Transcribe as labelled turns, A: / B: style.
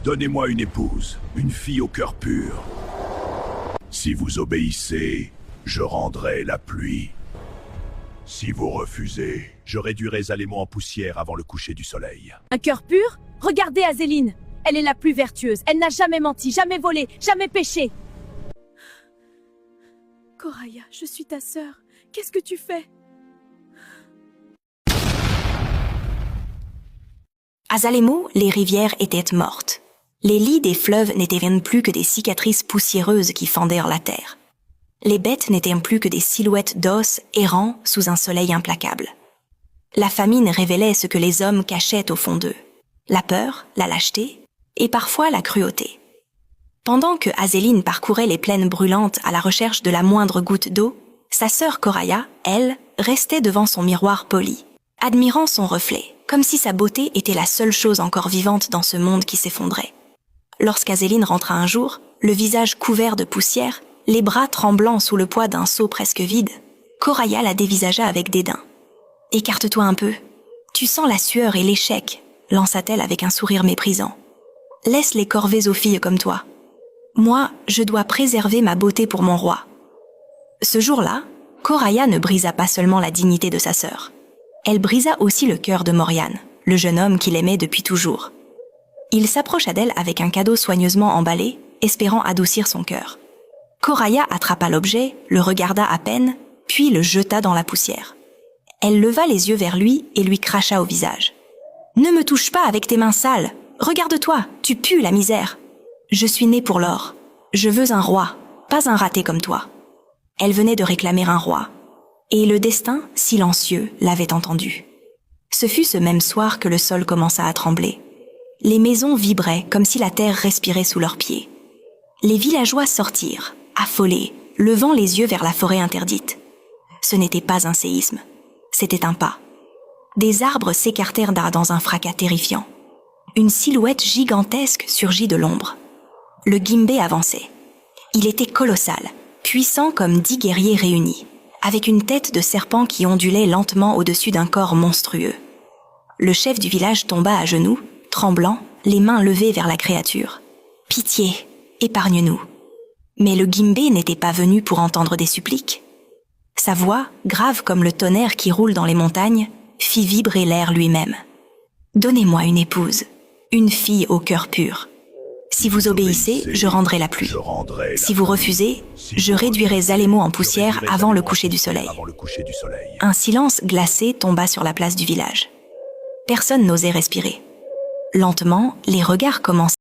A: Donnez-moi une épouse, une fille au cœur pur. Si vous obéissez, je rendrai la pluie. Si vous refusez, je réduirai Zalémo en poussière avant le coucher du soleil.
B: Un cœur pur? Regardez Azéline. Elle est la plus vertueuse. Elle n'a jamais menti, jamais volé, jamais péché. Coraya, je suis ta sœur. Qu'est-ce que tu fais?
C: À Zalémo, les rivières étaient mortes. Les lits des fleuves n'étaient plus que des cicatrices poussiéreuses qui fendèrent la terre. Les bêtes n'étaient plus que des silhouettes d'os errant sous un soleil implacable. La famine révélait ce que les hommes cachaient au fond d'eux. La peur, la lâcheté et parfois la cruauté. Pendant que Azéline parcourait les plaines brûlantes à la recherche de la moindre goutte d'eau, sa sœur Coraya, elle, restait devant son miroir poli, admirant son reflet, comme si sa beauté était la seule chose encore vivante dans ce monde qui s'effondrait. Lorsqu'Azéline rentra un jour, le visage couvert de poussière, les bras tremblants sous le poids d'un seau presque vide, Coraya la dévisagea avec dédain. « Écarte-toi un peu. Tu sens la sueur et l'échec, » lança-t-elle avec un sourire méprisant. « Laisse les corvées aux filles comme toi. Moi, je dois préserver ma beauté pour mon roi. » Ce jour-là, Coraya ne brisa pas seulement la dignité de sa sœur. Elle brisa aussi le cœur de Morian, le jeune homme qu'il aimait depuis toujours. Il s'approcha d'elle avec un cadeau soigneusement emballé, espérant adoucir son cœur. Coraya attrapa l'objet, le regarda à peine, puis le jeta dans la poussière. Elle leva les yeux vers lui et lui cracha au visage. « Ne me touche pas avec tes mains sales. Regarde-toi, tu pues la misère. Je suis née pour l'or. Je veux un roi, pas un raté comme toi. » Elle venait de réclamer un roi. Et le destin, silencieux, l'avait entendu. Ce fut ce même soir que le sol commença à trembler. Les maisons vibraient comme si la terre respirait sous leurs pieds. Les villageois sortirent, affolés, levant les yeux vers la forêt interdite. Ce n'était pas un séisme, c'était un pas. Des arbres s'écartèrent dans un fracas terrifiant. Une silhouette gigantesque surgit de l'ombre. Le Guimbé avançait. Il était colossal, puissant comme 10 guerriers réunis, avec une tête de serpent qui ondulait lentement au-dessus d'un corps monstrueux. Le chef du village tomba à genoux, tremblant, les mains levées vers la créature. « Pitié, épargne-nous !» Mais le Guimbé n'était pas venu pour entendre des suppliques. Sa voix, grave comme le tonnerre qui roule dans les montagnes, fit vibrer l'air lui-même. « Donnez-moi une épouse, une fille au cœur pur. Si vous obéissez, je rendrai la pluie. Si vous refusez, je réduirai Zalémo en poussière avant le coucher du soleil. » Un silence glacé tomba sur la place du village. Personne n'osait respirer. Lentement, les regards commencèrent